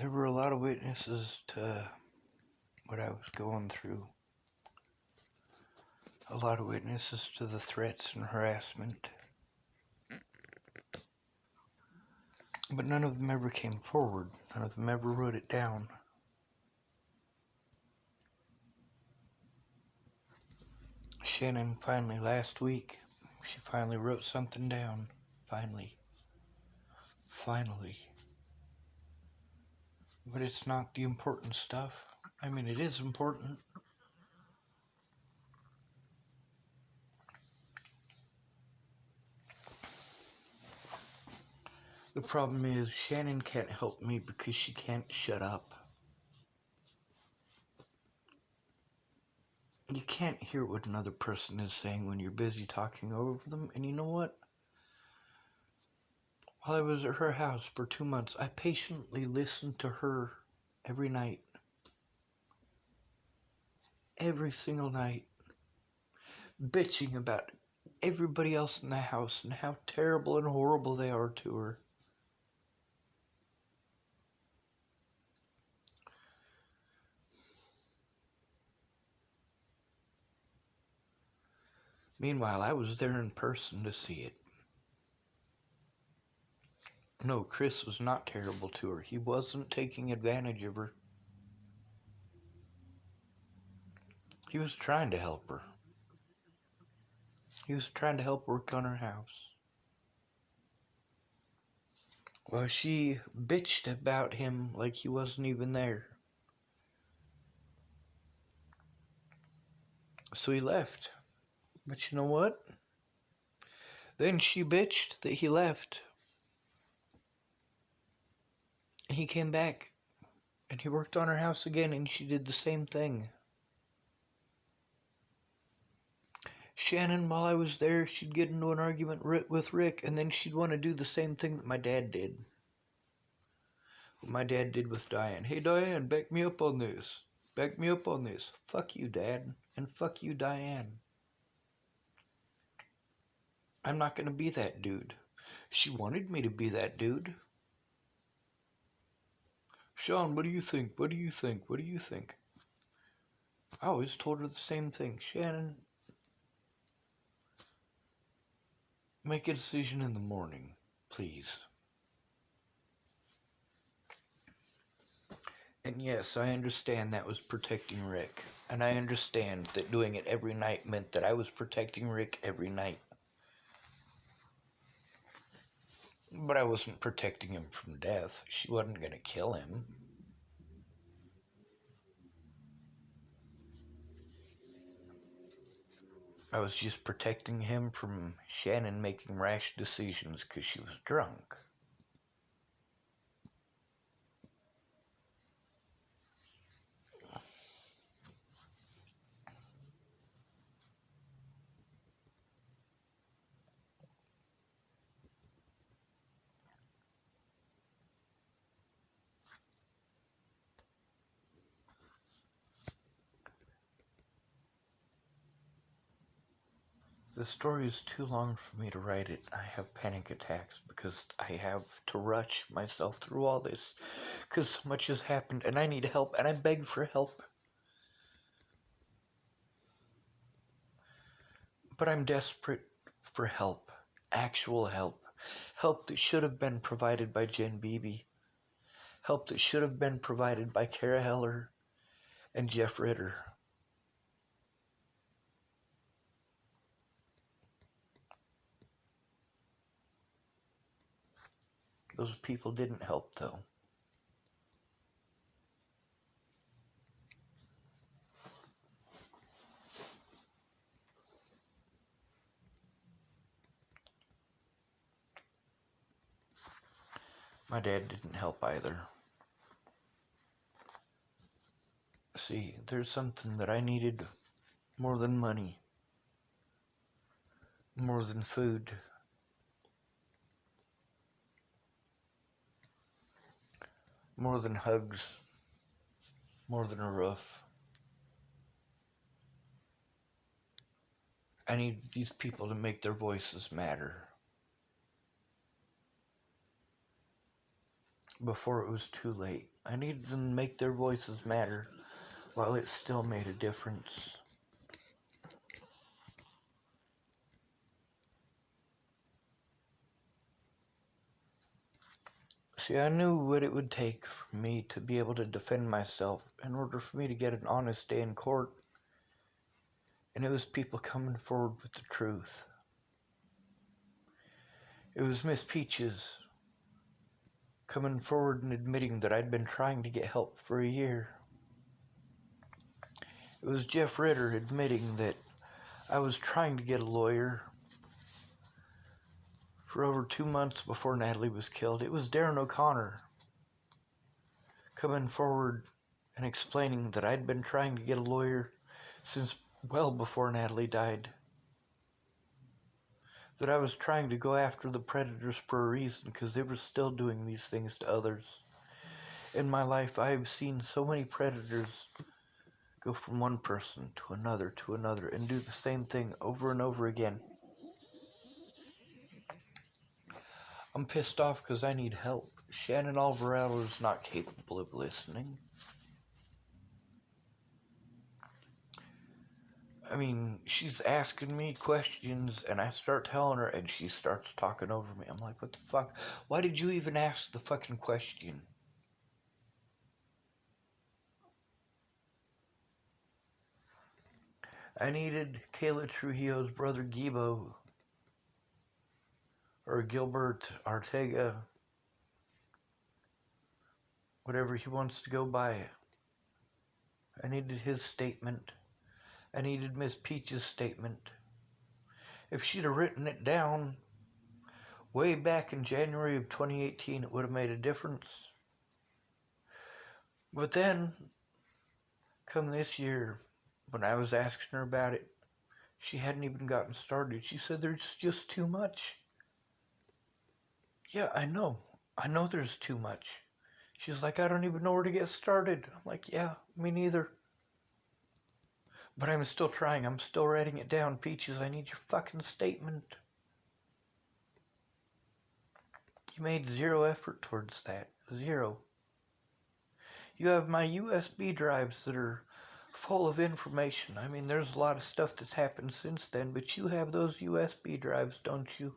There were a lot of witnesses to what I was going through. A lot of witnesses to the threats and harassment. But none of them ever came forward. None of them ever wrote it down. Shannon finally, last week, she finally wrote something down. Finally. But it's not the important stuff. I mean, it is important. The problem is, Shannon can't help me because she can't shut up. You can't hear what another person is saying when you're busy talking over them, and you know what? While I was at her house for 2 months, I patiently listened to her every night. Every single night. Bitching about everybody else in the house and how terrible and horrible they are to her. Meanwhile, I was there in person to see it. No, Chris was not terrible to her. He wasn't taking advantage of her. He was trying to help her. He was trying to help work on her house. Well, she bitched about him like he wasn't even there. So he left. But you know what? Then she bitched that he left. He came back. And he worked on her house again, and she did the same thing. Shannon, while I was there, she'd get into an argument with Rick, and then she'd want to do the same thing that my dad did. What my dad did with Diane. Hey, Diane, back me up on this. Back me up on this. Fuck you, Dad. And fuck you, Diane. I'm not going to be that dude. She wanted me to be that dude. Sean, what do you think? What do you think? What do you think? I always told her the same thing. Shannon, make a decision in the morning, please. And yes, I understand that was protecting Rick. And I understand that doing it every night meant that I was protecting Rick every night. But I wasn't protecting him from death. She wasn't going to kill him. I was just protecting him from Shannon making rash decisions because she was drunk. The story is too long for me to write it. I have panic attacks because I have to rush myself through all this because so much has happened and I need help and I beg for help. But I'm desperate for help, actual help, help that should have been provided by Jen Beebe, help that should have been provided by Kara Heller and Jeff Ritter. Those people didn't help, though. My dad didn't help either. See, there's something that I needed more than money, more than food, more than hugs, more than a roof. I need these people to make their voices matter. before it was too late. I needed them to make their voices matter while it still made a difference. See, I knew what it would take for me to be able to defend myself in order for me to get an honest day in court. And it was people coming forward with the truth. It was Miss Peaches coming forward and admitting that I'd been trying to get help for a year. It was Jeff Ritter admitting that I was trying to get a lawyer for over 2 months before Natalie was killed. It was Darren O'Connor coming forward and explaining that I'd been trying to get a lawyer since well before Natalie died. That I was trying to go after the predators for a reason, because they were still doing these things to others. In my life, I've seen so many predators go from one person to another and do the same thing over and over again. I'm pissed off because I need help. Shannon Alvarado is not capable of listening. I mean, she's asking me questions, and I start telling her, and she starts talking over me. I'm like, what the fuck? Why did you even ask the fucking question? I needed Kayla Trujillo's brother Gibo, or Gilbert Ortega, whatever he wants to go by. I needed his statement. I needed Miss Peach's statement. If she'd have written it down way back in January of 2018, it would have made a difference. But then, come this year, when I was asking her about it, she hadn't even gotten started. She said, there's just too much. Yeah, I know. I know there's too much. She's like, I don't even know where to get started. I'm like, yeah, me neither. But I'm still trying. I'm still writing it down. Peaches, I need your fucking statement. You made zero effort towards that. Zero. You have my USB drives that are full of information. I mean, there's a lot of stuff that's happened since then, but you have those USB drives, don't you?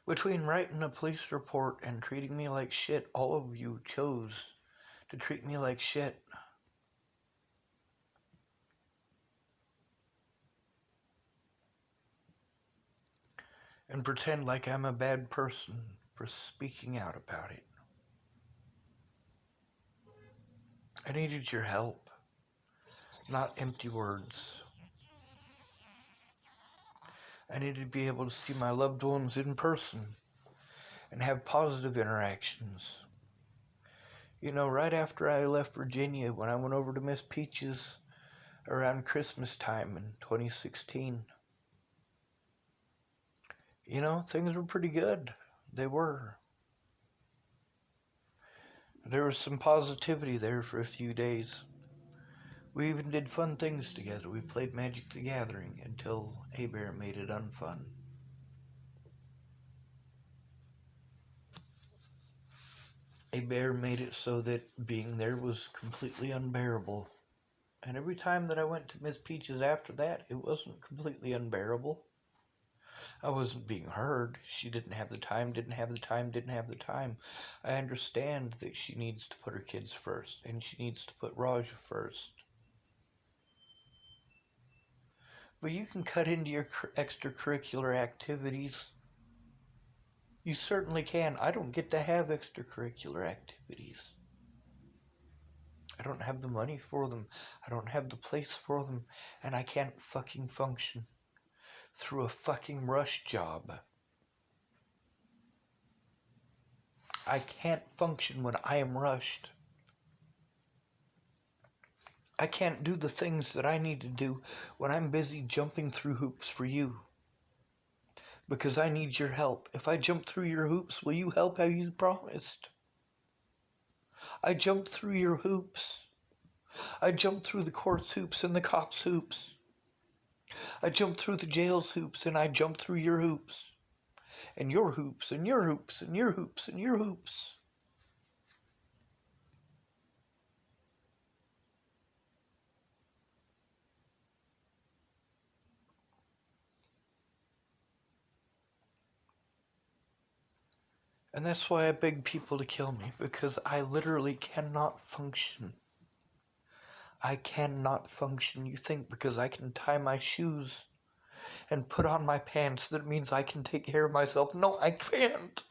Between writing a police report and treating me like shit, all of you chose to treat me like shit. And pretend like I'm a bad person for speaking out about it. I needed your help, not empty words. I needed to be able to see my loved ones in person and have positive interactions. You know, right after I left Virginia, when I went over to Miss Peach's around Christmas time in 2016, you know, things were pretty good. They were. There was some positivity there for a few days. We even did fun things together. We played Magic the Gathering until Bear made it unfun. Bear made it so that being there was completely unbearable. And every time that I went to Miss Peach's after that, it wasn't completely unbearable. I wasn't being heard. She didn't have the time. I understand that she needs to put her kids first, and she needs to put Raja first. But you can cut into your extracurricular activities. You certainly can. I don't get to have extracurricular activities. I don't have the money for them. I don't have the place for them. And I can't fucking function through a fucking rush job. I can't function when I am rushed. I can't do the things that I need to do when I'm busy jumping through hoops for you. Because I need your help. If I jump through your hoops, will you help how you promised? I jumped through your hoops. I jumped through the court's hoops and the cops' hoops. I jumped through the jail's hoops and I jumped through your hoops. And your hoops and your hoops and your hoops and your hoops. And that's why I beg people to kill me, because I literally cannot function. I cannot function. You think because I can tie my shoes and put on my pants that means I can take care of myself? No, I can't.